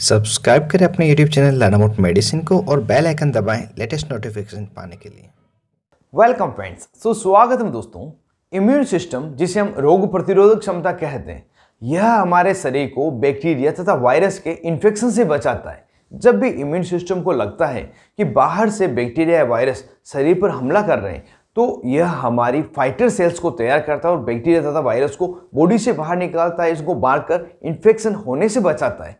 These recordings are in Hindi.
सब्सक्राइब करें अपने यूट्यूब चैनल लर्नअबाउट मेडिसिन को और बेल आइकन दबाएं लेटेस्ट नोटिफिकेशन पाने के लिए। Welcome friends. स्वागत है दोस्तों। इम्यून सिस्टम, जिसे हम रोग प्रतिरोधक क्षमता कहते हैं, यह हमारे शरीर को बैक्टीरिया तथा वायरस के इन्फेक्शन से बचाता है। जब भी इम्यून सिस्टम को लगता है कि बाहर से बैक्टीरिया या वायरस शरीर पर हमला कर रहे हैं, तो यह हमारी फाइटर सेल्स को तैयार करता है और बैक्टीरिया तथा वायरस को बॉडी से बाहर निकालता है, इसको मारकर इन्फेक्शन होने से बचाता है।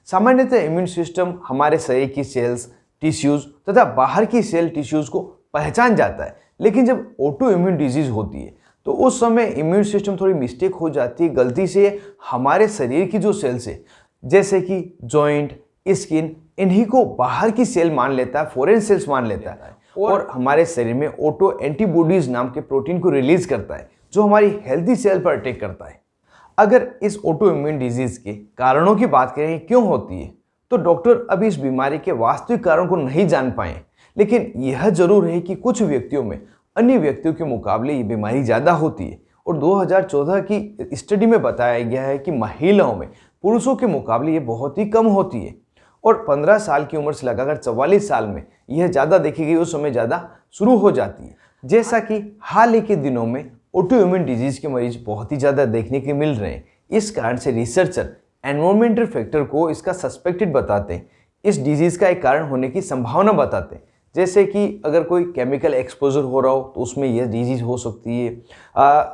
सामान्यतः इम्यून सिस्टम हमारे शरीर की सेल्स, टिश्यूज तथा बाहर की सेल टिश्यूज को पहचान जाता है, लेकिन जब ऑटो इम्यून डिजीज होती है तो उस समय इम्यून सिस्टम थोड़ी मिस्टेक हो जाती है। गलती से हमारे शरीर की जो सेल्स है, जैसे कि जॉइंट, स्किन, इन्हीं को बाहर की सेल मान लेता है, फॉरेन सेल्स मान लेता है और हमारे शरीर में ऑटो एंटीबॉडीज नाम के प्रोटीन को रिलीज करता है, जो हमारी हेल्थी सेल पर अटैक करता है। अगर इस ऑटो इम्यून डिजीज के कारणों की बात करें क्यों होती है, तो डॉक्टर अभी इस बीमारी के वास्तविक कारण को नहीं जान पाए, लेकिन यह जरूर है कि कुछ व्यक्तियों में अन्य व्यक्तियों के मुकाबले ये बीमारी ज़्यादा होती है। और 2014 की स्टडी में बताया गया है कि महिलाओं में पुरुषों के मुकाबले ये बहुत ही कम होती है और 15 साल की उम्र से लगाकर 44 साल में यह ज़्यादा देखी गई, उस समय ज़्यादा शुरू हो जाती है। जैसा कि हाल ही के दिनों में ऑटो इम्यून डिजीज के मरीज बहुत ही ज़्यादा देखने के मिल रहे हैं। इस कारण से रिसर्चर एनवायरमेंटल फैक्टर को इसका सस्पेक्टेड बताते हैं, इस डिजीज का एक कारण होने की संभावना बताते हैं। जैसे कि अगर कोई केमिकल एक्सपोजर हो रहा हो तो उसमें यह डिजीज हो सकती है,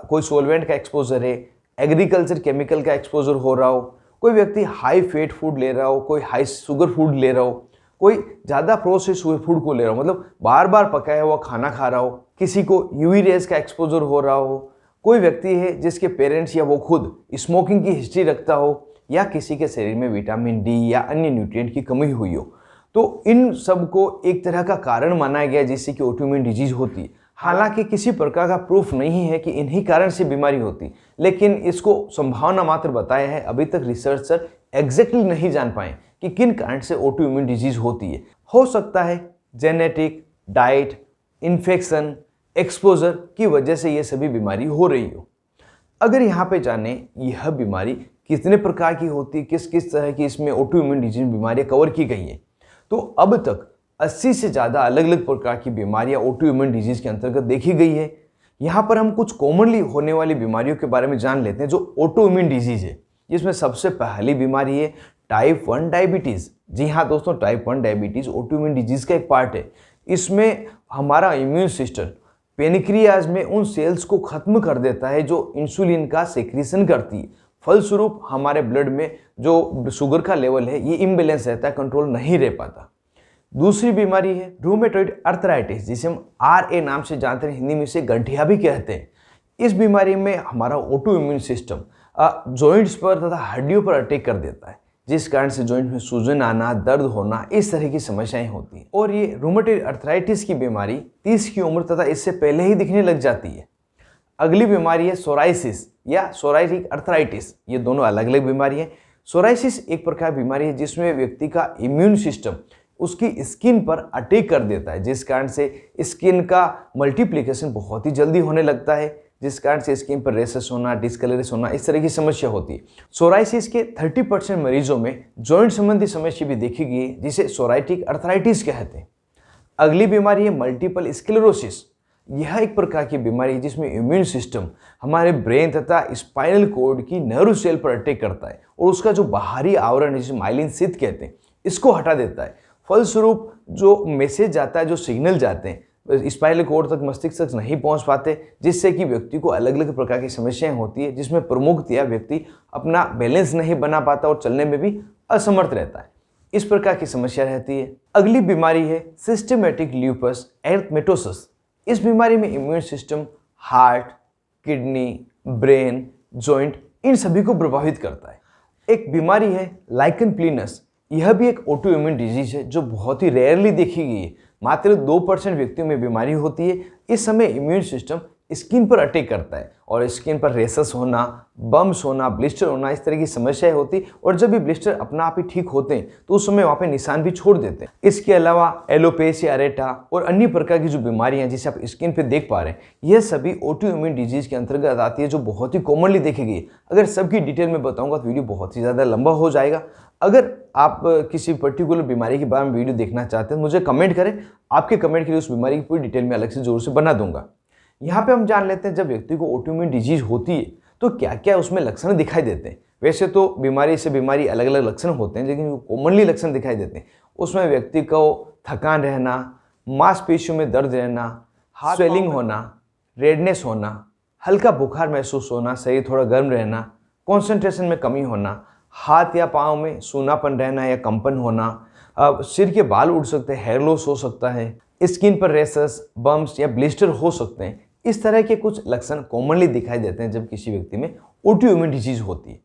कोई सोलवेंट का एक्सपोजर है, एग्रीकल्चर केमिकल का एक्सपोजर हो रहा हो, कोई व्यक्ति हाई फैट फूड ले रहा हो, कोई हाई शुगर फूड ले रहा हो, कोई ज़्यादा प्रोसेस हुए फूड को ले रहा हो, मतलब बार बार पकाया हुआ खाना खा रहा हो, किसी को यूवी रेज का एक्सपोजर हो रहा हो, कोई व्यक्ति है जिसके पेरेंट्स या वो खुद स्मोकिंग की हिस्ट्री रखता हो, या किसी के शरीर में विटामिन डी या अन्य न्यूट्रिएंट की कमी हुई हो, तो इन सब को एक तरह का कारण माना गया जिससे कि ऑटोइम्यून डिजीज होती है। हालांकि किसी प्रकार का प्रूफ नहीं है कि इन्हीं कारण से बीमारी होती, लेकिन इसको संभावना मात्र बताया है। अभी तक रिसर्चर एग्जैक्टली नहीं जान पाए कि किन कारण से ऑटोइम्यून डिजीज होती है। हो सकता है जेनेटिक, डाइट, इन्फेक्शन, एक्सपोजर की वजह से यह सभी बीमारी हो रही हो। अगर यहाँ पे जाने यह बीमारी कितने प्रकार की होती है, किस किस तरह की इसमें ऑटोइम्यून डिजीज बीमारियां कवर की गई है, तो अब तक 80 से ज़्यादा अलग अलग प्रकार की बीमारियां ऑटोइम्यून डिजीज के अंतर्गत देखी गई है। यहाँ पर हम कुछ कॉमनली होने वाली बीमारियों के बारे में जान लेते हैं जो ऑटोइम्यून डिजीज है, जिसमें सबसे पहली बीमारी है टाइप 1 डायबिटीज़। जी हाँ दोस्तों, टाइप 1 डायबिटीज़ ऑटोइम्यून डिजीज का एक पार्ट है। इसमें हमारा इम्यून सिस्टम पेनक्रियाज में उन सेल्स को खत्म कर देता है जो इंसुलिन का सेक्रीशन करती है। फलस्वरूप हमारे ब्लड में जो शुगर का लेवल है ये इम्बैलेंस रहता है, कंट्रोल नहीं रह पाता। दूसरी बीमारी है रूमेटॉइड अर्थराइटिस, जिसे हम RA नाम से जानते हैं, हिंदी में इसे गठिया भी कहते हैं। इस बीमारी में हमारा ऑटो इम्यून सिस्टम जॉइंट्स पर तथा हड्डियों पर अटैक कर देता है, जिस कारण से जॉइंट में सूजन आना, दर्द होना, इस तरह की समस्याएं होती हैं। और ये रूमेटॉइड अर्थराइटिस की बीमारी 30 की उम्र तथा इससे पहले ही दिखने लग जाती है। अगली बीमारी है सोराइसिस या सोराइटिक अर्थराइटिस। ये दोनों अलग अलग बीमारी हैं। सोराइसिस एक प्रकार की बीमारी है जिसमें व्यक्ति का इम्यून सिस्टम उसकी स्किन पर अटैक कर देता है, जिस कारण से स्किन का मल्टीप्लिकेशन बहुत ही जल्दी होने लगता है, जिस कारण से स्किन पर रेसेस होना, डिस्कलरेस होना, इस तरह की समस्या होती है। सोराइसिस के 30% मरीजों में जॉइंट संबंधी समस्या भी देखी गई है, जिसे सोराइटिक अर्थराइटिस कहते हैं। अगली बीमारी है मल्टीपल स्क्लेरोसिस। यह एक प्रकार की बीमारी है जिसमें इम्यून सिस्टम हमारे ब्रेन तथा स्पाइनल कॉर्ड की नर्व सेल पर अटैक करता है और उसका जो बाहरी आवरण है, जिसे माइलिन शीथ कहते हैं, इसको हटा देता है। फलस्वरूप जो मैसेज जाता है, जो सिग्नल जाते हैं, स्पाइनल कॉर्ड तक, मस्तिष्क तक नहीं पहुंच पाते, जिससे कि व्यक्ति को अलग अलग प्रकार की समस्याएं होती है, जिसमें प्रमुखतया व्यक्ति अपना बैलेंस नहीं बना पाता और चलने में भी असमर्थ रहता है। इस प्रकार की समस्या रहती है। अगली बीमारी है सिस्टेमेटिक ल्यूपस एरिथेमेटोसस। इस बीमारी में immune system heart, kidney, brain, joint, इन सभी को प्रभावित करता है। एक बीमारी है लाइकन प्लीनस। यह भी एक ऑटो इम्यून डिजीज है जो बहुत ही रेयरली देखी गई है। मात्र 2% व्यक्तियों में बीमारी होती है। इस समय इम्यून सिस्टम स्किन पर अटैक करता है और स्किन पर रेसेस होना, बम्स होना, ब्लिस्टर होना, इस तरह की समस्याएं होती। और जब भी ब्लिस्टर अपना आप ही ठीक होते हैं तो उस समय वहाँ पे निशान भी छोड़ देते हैं। इसके अलावा एलोपेशिया अरेटा और अन्य प्रकार की जो बीमारियां जिसे आप स्किन पे देख पा रहे हैं, यह सभी ऑटो इम्यून डिजीज के अंतर्गत आती है, जो बहुत ही कॉमनली देखी गई है। अगर सबकी डिटेल में बताऊंगा तो वीडियो बहुत ही ज़्यादा लंबा हो जाएगा। अगर आप किसी पर्टिकुलर बीमारी के बारे में वीडियो देखना चाहते हैं मुझे कमेंट करें, आपके कमेंट के लिए उस बीमारी की पूरी डिटेल में अलग से जोर से बना दूंगा। यहाँ पे हम जान लेते हैं जब व्यक्ति को ऑटोइम्यून डिजीज होती है तो क्या क्या उसमें लक्षण दिखाई देते हैं। वैसे तो बीमारी से बीमारी अलग अलग लक्षण होते हैं, लेकिन जो कॉमनली लक्षण दिखाई देते हैं उसमें व्यक्ति को थकान रहना, मांसपेशियों में दर्द रहना, हाथ स्वेलिंग होना, रेडनेस होना, हल्का बुखार महसूस होना, शरीर थोड़ा गर्म रहना, कंसंट्रेशन में कमी होना, हाथ या पाँव में सूनापन रहना या कंपन होना, सिर के बाल उड़ सकते हैं, हेयर लॉस हो सकता है, स्किन पर रेशेस, बम्स या ब्लिस्टर हो सकते हैं। इस तरह के कुछ लक्षण कॉमनली दिखाई देते हैं जब किसी व्यक्ति में ऑटोइम्यून डिजीज होती है।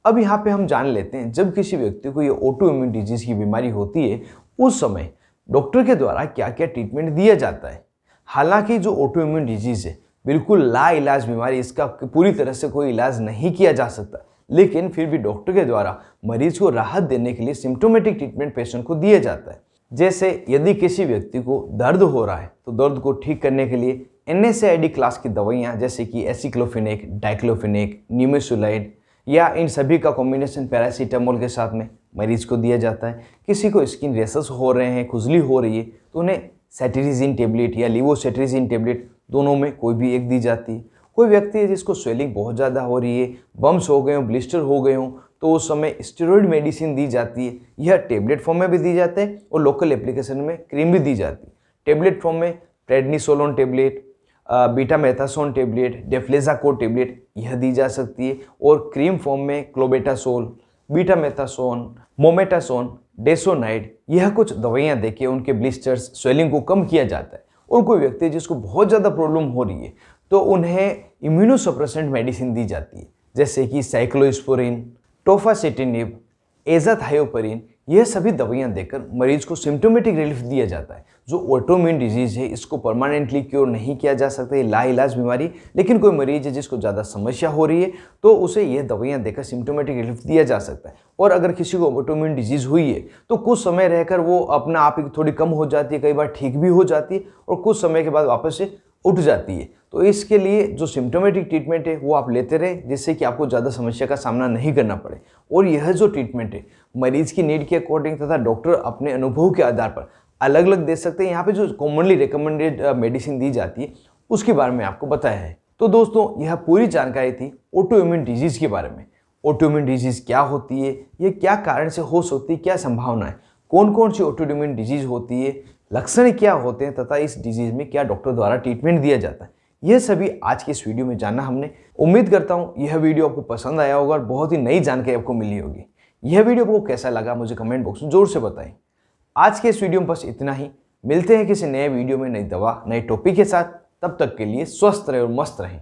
अब यहाँ पे हम जान लेते हैं जब किसी व्यक्ति को ये ऑटोइम्यून डिजीज की बीमारी होती है उस समय डॉक्टर के द्वारा क्या क्या ट्रीटमेंट दिया जाता है। हालांकि जो ऑटोइम्यून डिजीज है बिल्कुल लाइलाज बीमारी, इसका पूरी तरह से कोई इलाज नहीं किया जा सकता, लेकिन फिर भी डॉक्टर के द्वारा मरीज को राहत देने के लिए सिम्टोमेटिक ट्रीटमेंट पेशेंट को दिया जाता है। जैसे यदि किसी व्यक्ति को दर्द हो रहा है तो दर्द को ठीक करने के लिए NSAID क्लास की दवाइयाँ जैसे कि एसिक्लोफेनेक, डाइक्लोफेनेक, निमेसुलाइड या इन सभी का कॉम्बिनेशन पैरासीटामोल के साथ में मरीज को दिया जाता है। किसी को स्किन रेशेस हो रहे हैं, खुजली हो रही है तो उन्हें सेटरिजिन टेबलेट या लिवोसेटरिजिन टेबलेट दोनों में कोई भी एक दी जाती है। कोई व्यक्ति है जिसको स्वेलिंग बहुत ज़्यादा हो रही है, बम्स हो गए हों, ब्लिस्टर हो गए हों, तो उस समय स्टेरॉइड मेडिसिन दी जाती है। यह टेबलेट फॉर्म में भी दी जाते हैं और लोकल एप्लीकेशन में क्रीम भी दी जाती है। टेबलेट फॉर्म में prednisolone tablet, betamethasone tablet, deflazacort tablet यह दी जा सकती है, और क्रीम फॉर्म में क्लोबेटासोल, बीटामेथासोन, मोमेटासोन, डेसोनाइड यह कुछ दवाइयाँ देके उनके ब्लिस्टर्स, स्वेलिंग को कम किया जाता है। और कोई व्यक्ति जिसको बहुत ज़्यादा प्रॉब्लम हो रही है तो उन्हें इम्यूनोसप्रेसेंट मेडिसिन दी जाती है जैसे कि साइक्लोस्पोरिन, टोफासिटिनिब, एजाथायोपरिन। यह सभी दवाइयाँ देकर मरीज को सिम्टोमेटिक रिलीफ दिया जाता है। जो ऑटोइम्यून डिजीज है इसको परमानेंटली क्योर नहीं किया जा सकता, ये लाइलाज बीमारी, लेकिन कोई मरीज है जिसको ज़्यादा समस्या हो रही है तो उसे यह दवाइयाँ देकर सिम्टोमेटिक रिलीफ दिया जा सकता है। और अगर किसी को ऑटोइम्यून डिजीज हुई है तो कुछ समय रहकर वो अपना आप ही थोड़ी कम हो जाती है, कई बार ठीक भी हो जाती है और कुछ समय के बाद वापस से उठ जाती है। तो इसके लिए जो सिम्टोमेटिक ट्रीटमेंट है वो आप लेते रहे जिससे कि आपको ज़्यादा समस्या का सामना नहीं करना पड़े। और यह जो ट्रीटमेंट है मरीज की नीड के अकॉर्डिंग तथा डॉक्टर अपने अनुभव के आधार पर अलग अलग दे सकते हैं। यहाँ पे जो कॉमनली रिकमेंडेड मेडिसिन दी जाती है उसके बारे में आपको बताया है। तो दोस्तों यह पूरी जानकारी थी ऑटोइम्यून डिजीज़ के बारे में। ऑटोइम्यून डिजीज़ क्या होती है, ये क्या कारण से हो सकती है, क्या संभावना है, कौन कौन सी ऑटोइम्यून डिजीज़ होती है, लक्षण क्या होते हैं तथा इस डिजीज़ में क्या डॉक्टर द्वारा ट्रीटमेंट दिया जाता है, यह सभी आज के इस वीडियो में जानना हमने। उम्मीद करता हूँ यह वीडियो आपको पसंद आया होगा और बहुत ही नई जानकारी आपको मिली होगी। यह वीडियो आपको कैसा लगा मुझे कमेंट बॉक्स में जोर से बताएं। आज के इस वीडियो में बस इतना ही। मिलते हैं किसी नए वीडियो में नई दवा, नए टॉपिक के साथ। तब तक के लिए स्वस्थ रहें और मस्त रहें।